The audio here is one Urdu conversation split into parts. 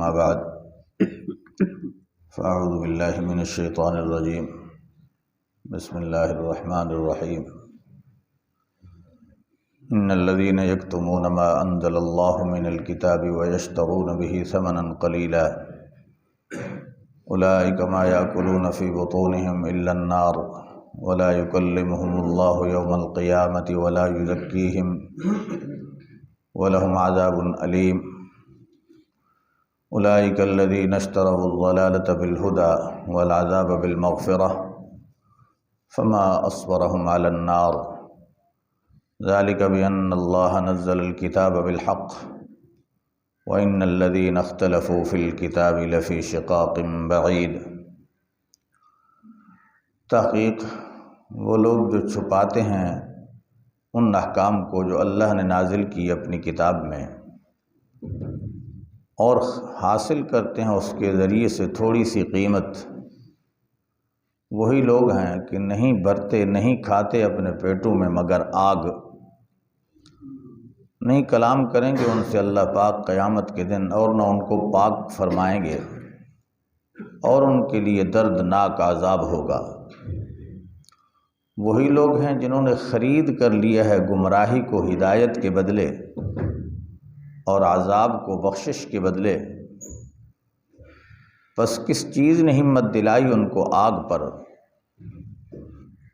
أما بعد فأعوذ بالله من الشيطان الرجيم بسم الله الرحمن الرحيم إن الذين يكتمون ما أنزل الله من الكتاب ويشترون به ثمنا قليلا أولئك ما يأكلون في بطونهم إلا النار ولا يكلمهم الله يوم القيامة ولا يزكيهم ولهم عذاب أليم أولئك الذين اشتروا الضلالة بالهدى والعذاب بالمغفرة فما أصبرهم على النار ذلك بأن الله نزل الكتاب بالحق وإن الذين اختلفوا في الكتاب لفي شقاق بعيد۔ تحقیق وہ لوگ جو چھپاتے ہیں ان احکام کو جو اللہ نے نازل کی اپنی کتاب میں اور حاصل کرتے ہیں اس کے ذریعے سے تھوڑی سی قیمت، وہی لوگ ہیں کہ نہیں بھرتے نہیں کھاتے اپنے پیٹوں میں مگر آگ، نہیں کلام کریں گے ان سے اللہ پاک قیامت کے دن اور نہ ان کو پاک فرمائیں گے اور ان کے لیے دردناک عذاب ہوگا۔ وہی لوگ ہیں جنہوں نے خرید کر لیا ہے گمراہی کو ہدایت کے بدلے اور عذاب کو بخشش کے بدلے، پس کس چیز نے ہمت دلائی ان کو آگ پر؟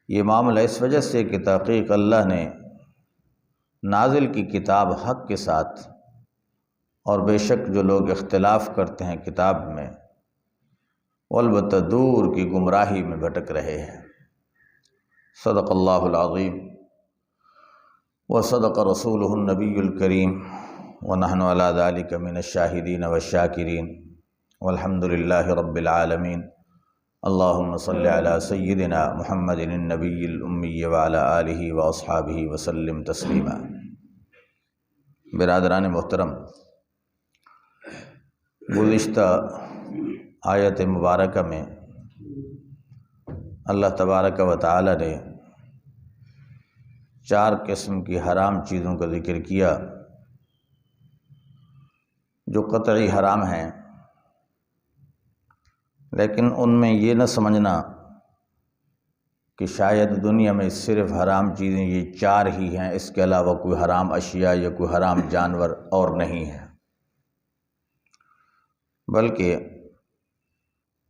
یہ معاملہ اس وجہ سے کہ تحقیق اللہ نے نازل کی کتاب حق کے ساتھ، اور بے شک جو لوگ اختلاف کرتے ہیں کتاب میں وہ البتہ دور کی گمراہی میں بھٹک رہے ہیں۔ صدق اللہ العظیم وصدق رسولہ النبی الکریم ونحن علی ذلک من الشاہدین والشاکرین والحمد للہ رب العالمین۔ اللہم صل علی سیدنا محمد النبی الامی وعلی آلہ واصحابہ وسلم تسلیما۔ برادران محترم، گزشتہ آیت مبارکہ میں اللہ تبارک و تعالی نے 4 قسم کی حرام چیزوں کا ذکر کیا جو قطعی حرام ہیں، لیکن ان میں یہ نہ سمجھنا کہ شاید دنیا میں صرف حرام چیزیں یہ 4 ہی ہیں، اس کے علاوہ کوئی حرام اشیاء یا کوئی حرام جانور اور نہیں ہے، بلکہ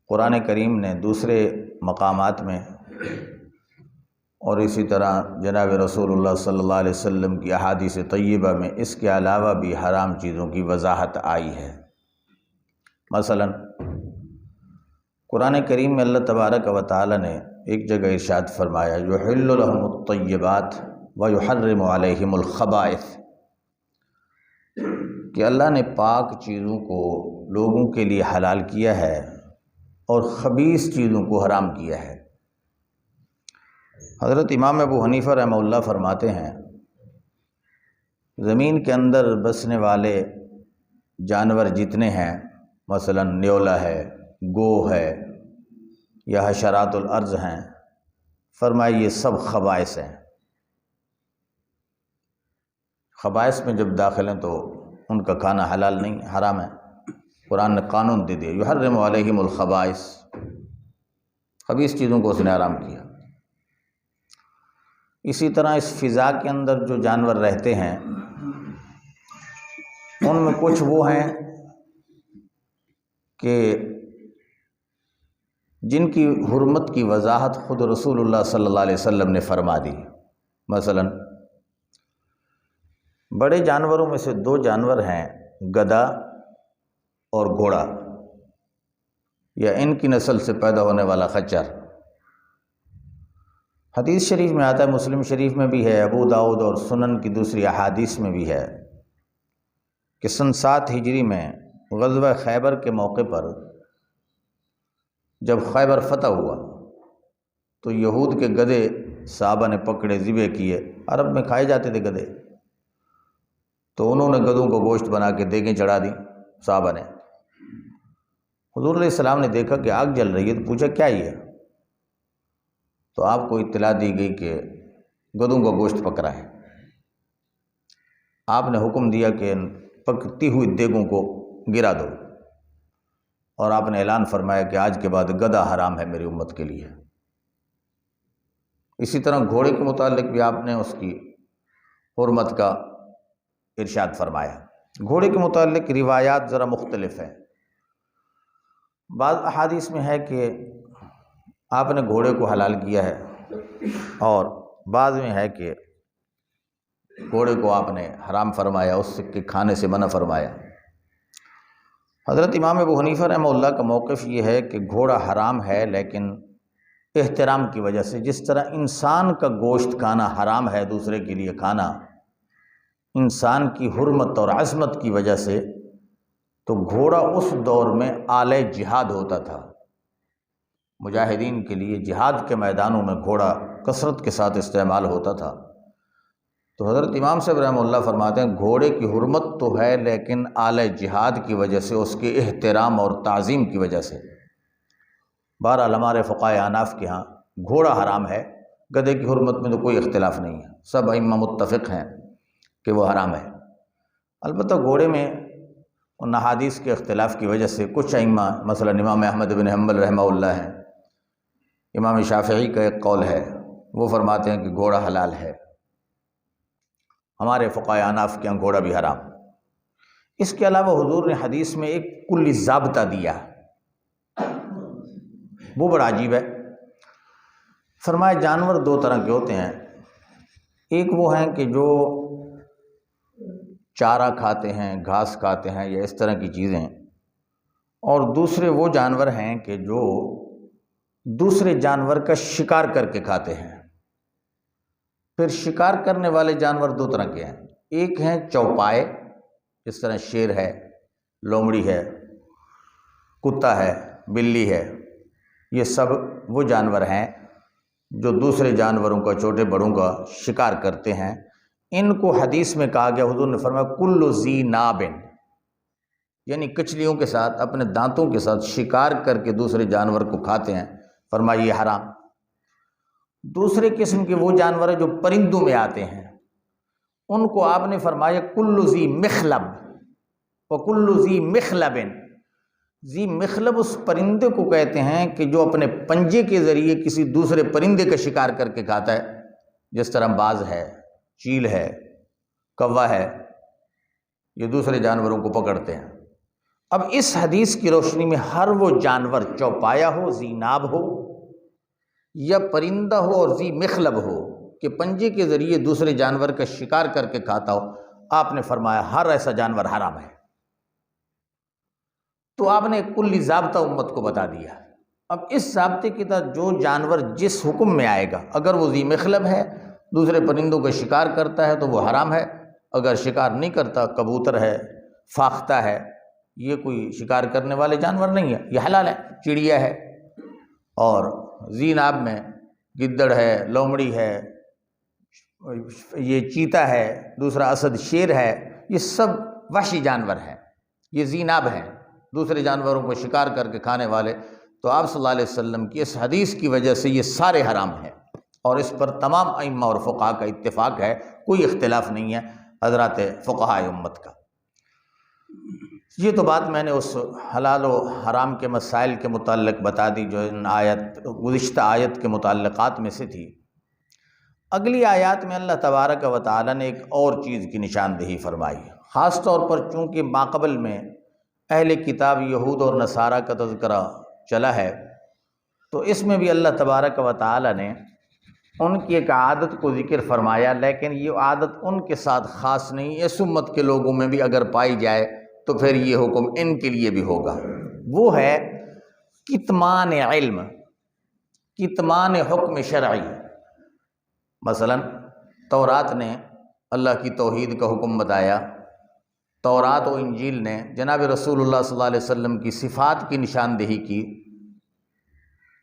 قرآن کریم نے دوسرے مقامات میں اور اسی طرح جناب رسول اللہ صلی اللہ علیہ وسلم کی احادیث طیبہ میں اس کے علاوہ بھی حرام چیزوں کی وضاحت آئی ہے۔ مثلا قرآن کریم میں اللہ تبارک و تعالی نے ایک جگہ ارشاد فرمایا یحل لهم الطیبات ویحرم علیہم الخبائث، کہ اللہ نے پاک چیزوں کو لوگوں کے لیے حلال کیا ہے اور خبیث چیزوں کو حرام کیا ہے۔ حضرت امام ابو حنیفہ رحمہ اللہ فرماتے ہیں زمین کے اندر بسنے والے جانور جتنے ہیں، مثلا نیولا ہے، گو ہے یا حشرات الارض ہیں، فرمایا یہ سب خبائث ہیں۔ خبائث میں جب داخل ہیں تو ان کا کھانا حلال نہیں، حرام ہے۔ قرآن نے قانون دے دیا یحرم علیہم الخبائث، خبیث چیزوں کو اس نے حرام کیا۔ اسی طرح اس فضا کے اندر جو جانور رہتے ہیں ان میں کچھ وہ ہیں کہ جن کی حرمت کی وضاحت خود رسول اللہ صلی اللہ علیہ وسلم نے فرما دی۔ مثلا بڑے جانوروں میں سے 2 جانور ہیں، گدھا اور گھوڑا، یا ان کی نسل سے پیدا ہونے والا خچر۔ حدیث شریف میں آتا ہے، مسلم شریف میں بھی ہے، ابو داؤد اور سنن کی دوسری احادیث میں بھی ہے کہ سن 7 ہجری میں غزوہ خیبر کے موقع پر جب خیبر فتح ہوا تو یہود کے گدھے صحابہ نے پکڑے، ذبح کیے۔ عرب میں کھائے جاتے تھے گدھے، تو انہوں نے گدھوں کو گوشت بنا کے دیگیں چڑھا دی صحابہ نے۔ حضور علیہ السلام نے دیکھا کہ آگ جل رہی ہے تو پوچھا کیا یہ ہے؟ تو آپ کو اطلاع دی گئی کہ گدھوں کا گوشت پک رہا ہے۔ آپ نے حکم دیا کہ پکتی ہوئی دیگوں کو گرا دو۔ اور آپ نے اعلان فرمایا کہ آج کے بعد گدھا حرام ہے میری امت کے لیے۔ اسی طرح گھوڑے کے متعلق بھی آپ نے اس کی حرمت کا ارشاد فرمایا۔ گھوڑے کے متعلق روایات ذرا مختلف ہیں۔ بعض احادیث میں ہے کہ آپ نے گھوڑے کو حلال کیا ہے، اور بعض میں ہے کہ گھوڑے کو آپ نے حرام فرمایا، اس کے کھانے سے منع فرمایا۔ حضرت امام ابو حنیفہ رحمہ اللہ کا موقف یہ ہے کہ گھوڑا حرام ہے، لیکن احترام کی وجہ سے، جس طرح انسان کا گوشت کھانا حرام ہے دوسرے کے لیے کھانا، انسان کی حرمت اور عظمت کی وجہ سے، تو گھوڑا اس دور میں آلہ جہاد ہوتا تھا۔ مجاہدین کے لیے جہاد کے میدانوں میں گھوڑا کثرت کے ساتھ استعمال ہوتا تھا۔ تو حضرت امام صاحب رحمہ اللہ فرماتے ہیں گھوڑے کی حرمت تو ہے، لیکن آلہ جہاد کی وجہ سے، اس کے احترام اور تعظیم کی وجہ سے۔ بہرحال ہمارے فقہائے احناف کے ہاں گھوڑا حرام ہے، گدھے کی حرمت میں تو کوئی اختلاف نہیں ہے، سب ائمہ متفق ہیں کہ وہ حرام ہے۔ البتہ گھوڑے میں ان احادیث کے اختلاف کی وجہ سے کچھ ائمہ، مثلا امام احمد بن حنبل رحمہ اللہ ہیں، امام شافعی کا ایک قول ہے، وہ فرماتے ہیں کہ گھوڑا حلال ہے۔ ہمارے فقہائے احناف کے یہاں گھوڑا بھی حرام۔ اس کے علاوہ حضور نے حدیث میں ایک کلی ضابطہ دیا، وہ بڑا عجیب ہے۔ فرمایا جانور دو طرح کے ہوتے ہیں، ایک وہ ہیں کہ جو چارہ کھاتے ہیں، گھاس کھاتے ہیں یا اس طرح کی چیزیں، اور دوسرے وہ جانور ہیں کہ جو دوسرے جانور کا شکار کر کے کھاتے ہیں۔ پھر شکار کرنے والے جانور دو طرح کے ہیں، ایک ہیں چوپائے، جس طرح شیر ہے، لومڑی ہے، کتا ہے، بلی ہے، یہ سب وہ جانور ہیں جو دوسرے جانوروں کا، چھوٹے بڑوں کا شکار کرتے ہیں۔ ان کو حدیث میں کہا گیا، حضور نے فرمایا کل ذی ناب، یعنی کچلیوں کے ساتھ، اپنے دانتوں کے ساتھ شکار کر کے دوسرے جانور کو کھاتے ہیں، فرمایا یہ حرام۔ دوسرے قسم کے وہ جانور جو پرندوں میں آتے ہیں، ان کو آپ نے فرمایا کل ذی مخلب وکل ذی مخلب۔ ذی مخلب اس پرندے کو کہتے ہیں کہ جو اپنے پنجے کے ذریعے کسی دوسرے پرندے کا شکار کر کے کھاتا ہے، جس طرح باز ہے، چیل ہے، کوا ہے، یہ دوسرے جانوروں کو پکڑتے ہیں۔ اب اس حدیث کی روشنی میں ہر وہ جانور، چوپایا ہو، ذی ناب ہو، یا پرندہ ہو اور ذی مخلب ہو کہ پنجے کے ذریعے دوسرے جانور کا شکار کر کے کھاتا ہو، آپ نے فرمایا ہر ایسا جانور حرام ہے۔ تو آپ نے ایک کلی ضابطہ امت کو بتا دیا۔ اب اس ضابطے کے تحت جو جانور جس حکم میں آئے گا، اگر وہ ذی مخلب ہے، دوسرے پرندوں کا شکار کرتا ہے تو وہ حرام ہے، اگر شکار نہیں کرتا، کبوتر ہے، فاختہ ہے، یہ کوئی شکار کرنے والے جانور نہیں ہے، یہ حلال ہے، چڑیا ہے۔ اور ذی ناب میں گدڑ ہے، لومڑی ہے، یہ چیتا ہے، دوسرا اسد شیر ہے، یہ سب وحشی جانور ہیں، یہ ذی ناب ہیں، دوسرے جانوروں کو شکار کر کے کھانے والے۔ تو آپ صلی اللہ علیہ وسلم کی اس حدیث کی وجہ سے یہ سارے حرام ہیں، اور اس پر تمام ائمہ اور فقہاء کا اتفاق ہے، کوئی اختلاف نہیں ہے حضرات فقہاء امت کا۔ یہ تو بات میں نے اس حلال و حرام کے مسائل کے متعلق بتا دی جو ان گزشتہ آیت کے متعلقات میں سے تھی۔ اگلی آیات میں اللہ تبارک و تعالی نے ایک اور چیز کی نشاندہی فرمائی، خاص طور پر چونکہ ماقبل میں اہل کتاب یہود اور نصارہ کا تذکرہ چلا ہے، تو اس میں بھی اللہ تبارک و تعالی نے ان کی ایک عادت کو ذکر فرمایا، لیکن یہ عادت ان کے ساتھ خاص نہیں، اس امت کے لوگوں میں بھی اگر پائی جائے تو پھر یہ حکم ان کے لیے بھی ہوگا۔ وہ ہے کتمان علم، کتمان حکم شرعی۔ مثلا تورات نے اللہ کی توحید کا حکم بتایا، تورات و انجیل نے جناب رسول اللہ صلی اللہ علیہ وسلم کی صفات کی نشاندہی کی،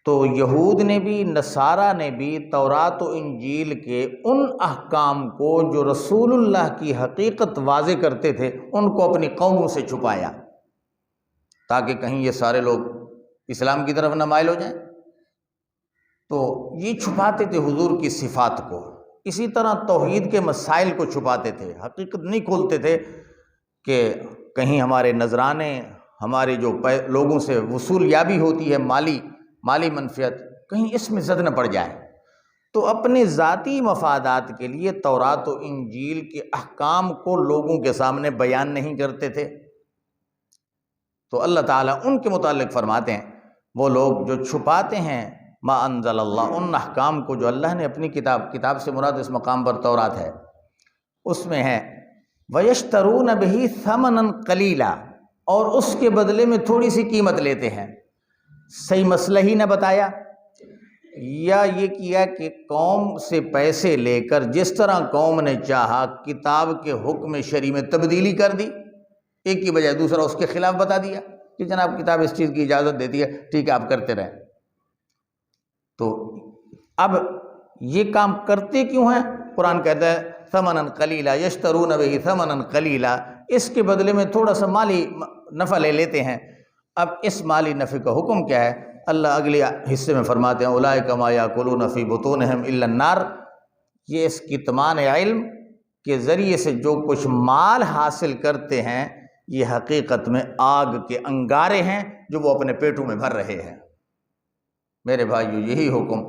تو یہود نے بھی، نصارہ نے بھی تورات و انجیل کے ان احکام کو جو رسول اللہ کی حقیقت واضح کرتے تھے، ان کو اپنی قوموں سے چھپایا، تاکہ کہیں یہ سارے لوگ اسلام کی طرف نہ مائل ہو جائیں۔ تو یہ چھپاتے تھے حضور کی صفات کو، اسی طرح توحید کے مسائل کو چھپاتے تھے، حقیقت نہیں کھولتے تھے کہ کہیں ہمارے نذرانے، ہماری جو لوگوں سے وصول یابی ہوتی ہے مالی منفعت، کہیں اس میں زد نہ پڑ جائے، تو اپنے ذاتی مفادات کے لیے تورات و انجیل کے احکام کو لوگوں کے سامنے بیان نہیں کرتے تھے۔ تو اللہ تعالیٰ ان کے متعلق فرماتے ہیں وہ لوگ جو چھپاتے ہیں ما انزل اللہ، ان احکام کو جو اللہ نے اپنی کتاب سے مراد اس مقام پر تورات ہے، اس میں ہے وَيَشْتَرُونَ بِهِ ثَمَنًا قَلِيلًا، اور اس کے بدلے میں تھوڑی سی قیمت لیتے ہیں۔ صحیح مسئلہ ہی نہ بتایا، یا یہ کیا کہ قوم سے پیسے لے کر جس طرح قوم نے چاہا کتاب کے حکم شرعی میں تبدیلی کر دی، ایک کی بجائے دوسرا اس کے خلاف بتا دیا کہ جناب کتاب اس چیز کی اجازت دیتی ہے، ٹھیک ہے آپ کرتے رہیں۔ تو اب یہ کام کرتے کیوں ہیں؟ قرآن کہتا ہے ثمنًا قلیلا، یشترون بہ ثمنًا قلیلا، اس کے بدلے میں تھوڑا سا مالی نفع لے لیتے ہیں۔ اب اس مالی نفع کا حکم کیا ہے؟ اللہ اگلے حصے میں فرماتے ہیں اولئک ما یاکلون فی بطونہم الا النار، یہ اس کتمان علم کے ذریعے سے جو کچھ مال حاصل کرتے ہیں یہ حقیقت میں آگ کے انگارے ہیں جو وہ اپنے پیٹوں میں بھر رہے ہیں۔ میرے بھائیو، یہی حکم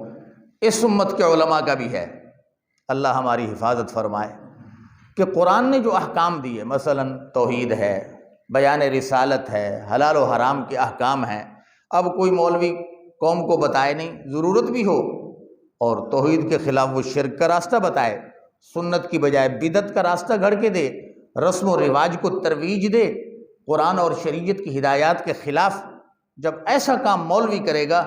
اس امت کے علماء کا بھی ہے۔ اللہ ہماری حفاظت فرمائے کہ قرآن نے جو احکام دیے، مثلا توحید ہے، بیان رسالت ہے، حلال و حرام کے احکام ہیں، اب کوئی مولوی قوم کو بتائے نہیں، ضرورت بھی ہو اور توحید کے خلاف وہ شرک کا راستہ بتائے، سنت کی بجائے بدعت کا راستہ گھڑ کے دے، رسم و رواج کو ترویج دے، قرآن اور شریعت کی ہدایات کے خلاف جب ایسا کام مولوی کرے گا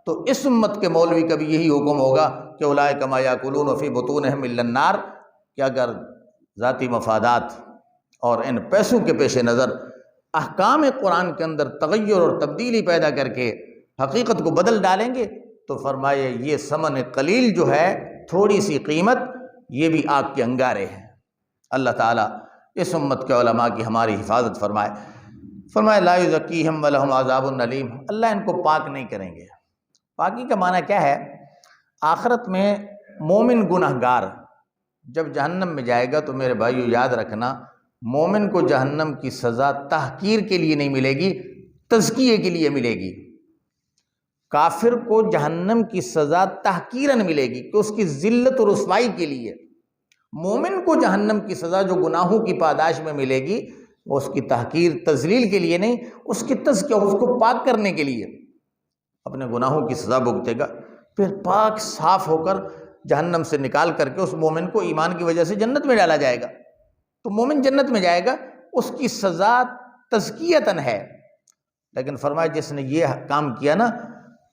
تو اس امت کے مولوی کا بھی یہی حکم ہوگا کہ اولئک ما یاکلون فی بطونہم الا النار، کہ اگر ذاتی مفادات اور ان پیسوں کے پیش نظر احکام قرآن کے اندر تغیر اور تبدیلی پیدا کر کے حقیقت کو بدل ڈالیں گے تو فرمائے یہ ثمن قلیل جو ہے، تھوڑی سی قیمت، یہ بھی آگ کے انگارے ہیں۔ اللہ تعالیٰ اس امت کے علماء کی ہماری حفاظت فرمائے۔ فرمائے لا یزکیہم ولہم عذاب علیم، اللہ ان کو پاک نہیں کریں گے۔ پاکی کا معنی کیا ہے؟ آخرت میں مومن گناہ گار جب جہنم میں جائے گا تو میرے بھائیو یاد رکھنا، مومن کو جہنم کی سزا تحقیر کے لیے نہیں ملے گی، تزکیے کے لیے ملے گی۔ کافر کو جہنم کی سزا تحقیراً ملے گی کہ اس کی ذلت و رسوائی کے لیے۔ مومن کو جہنم کی سزا جو گناہوں کی پاداش میں ملے گی وہ اس کی تحقیر تذلیل کے لیے نہیں، اس کی تزکیہ، اس کو پاک کرنے کے لیے۔ اپنے گناہوں کی سزا بھگتے گا، پھر پاک صاف ہو کر جہنم سے نکال کر کے اس مومن کو ایمان کی وجہ سے جنت میں ڈالا جائے گا۔ تو مومن جنت میں جائے گا، اس کی سزا تزکیتاً ہے۔ لیکن فرمایا جس نے یہ کام کیا نا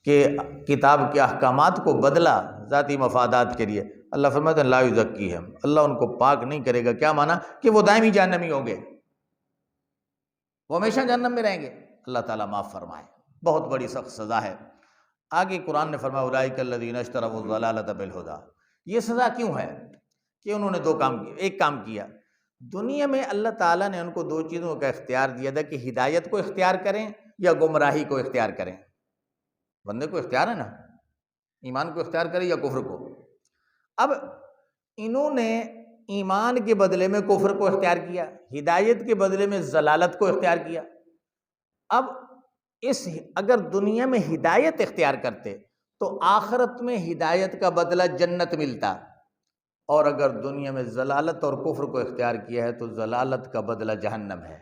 کہ کتاب کے احکامات کو بدلا ذاتی مفادات کے لیے، اللہ فرماتا ہے لا یزکیہم، اللہ ان کو پاک نہیں کرے گا۔ کیا معنی؟ کہ وہ دائمی جہنمی ہوں گے، وہ ہمیشہ جہنم میں رہیں گے۔ اللہ تعالیٰ معاف فرمائے، بہت بڑی سخت سزا ہے۔ آگے قرآن نے فرمایا اولئک الذین اشتروا الضلالۃ بالہدیٰ، یہ سزا کیوں ہے؟ کہ انہوں نے دو کام کیے، ایک کام کیا دنیا میں اللہ تعالیٰ نے ان کو دو چیزوں کا اختیار دیا تھا کہ ہدایت کو اختیار کریں یا گمراہی کو اختیار کریں۔ بندے کو اختیار ہے نا، ایمان کو اختیار کرے یا کفر کو۔ اب انہوں نے ایمان کے بدلے میں کفر کو اختیار کیا، ہدایت کے بدلے میں ضلالت کو اختیار کیا۔ اب اگر دنیا میں ہدایت اختیار کرتے تو آخرت میں ہدایت کا بدلہ جنت ملتا، اور اگر دنیا میں ضلالت اور کفر کو اختیار کیا ہے تو ضلالت کا بدلہ جہنم ہے۔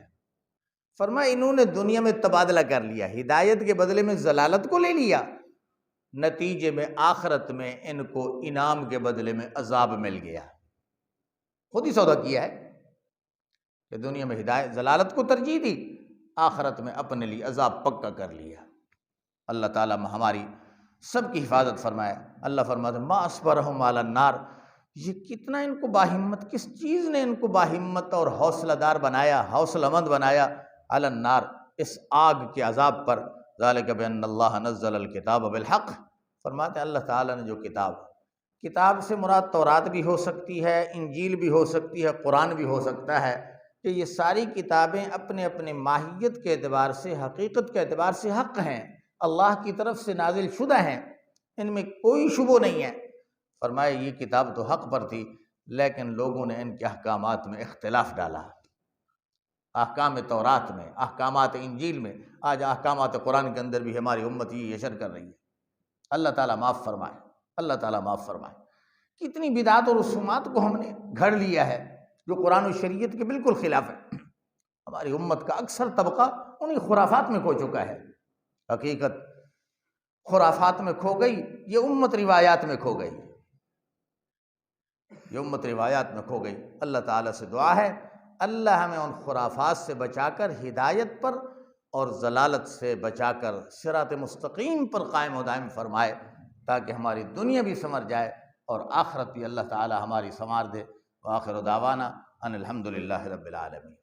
فرمایا انہوں نے دنیا میں تبادلہ کر لیا، ہدایت کے بدلے میں ضلالت کو لے لیا، نتیجے میں آخرت میں ان کو انعام کے بدلے میں عذاب مل گیا۔ خود ہی سودا کیا ہے کہ دنیا میں ضلالت کو ترجیح دی، آخرت میں اپنے لیے عذاب پکا کر لیا۔ اللہ تعالیٰ ہماری سب کی حفاظت فرمائے۔ اللہ فرماتا ہے ما اصبرہم علی النار، یہ کتنا ان کو باہمت، کس چیز نے ان کو باہمت اور حوصلہ دار بنایا، حوصلہ مند بنایا، علی النار، اس آگ کے عذاب پر، ذالک بان اللہ نزل الکتاب بالحق، فرماتے ہیں اللہ تعالیٰ نے جو کتاب سے مراد تورات بھی ہو سکتی ہے، انجیل بھی ہو سکتی ہے، قرآن بھی ہو سکتا ہے، کہ یہ ساری کتابیں اپنے اپنے ماہیت کے اعتبار سے، حقیقت کے اعتبار سے حق ہیں، اللہ کی طرف سے نازل شدہ ہیں، ان میں کوئی شبہ نہیں ہے۔ فرمایا یہ کتاب تو حق پر تھی لیکن لوگوں نے ان کے احکامات میں اختلاف ڈالا۔ احکام تورات میں، احکامات انجیل میں، آج احکامات قرآن کے اندر بھی ہماری امت یہ اشر کر رہی ہے۔ اللہ تعالیٰ معاف فرمائے، اللہ تعالیٰ معاف فرمائے۔ کتنی بدعات اور رسومات کو ہم نے گھڑ لیا ہے جو قرآن و شریعت کے بالکل خلاف ہے۔ ہماری امت کا اکثر طبقہ انہی خرافات میں کھو چکا ہے۔ حقیقت خرافات میں کھو گئی، یہ امت روایات میں کھو گئی، یہ امت روایات میں کھو گئی۔ اللہ تعالیٰ سے دعا ہے اللہ ہمیں ان خرافات سے بچا کر ہدایت پر اور ضلالت سے بچا کر صراط مستقیم پر قائم و دائم فرمائے، تاکہ ہماری دنیا بھی سنور جائے اور آخرت بھی اللہ تعالیٰ ہماری سنوار دے۔ وآخر دعوانا ان الحمد للہ رب العالمین۔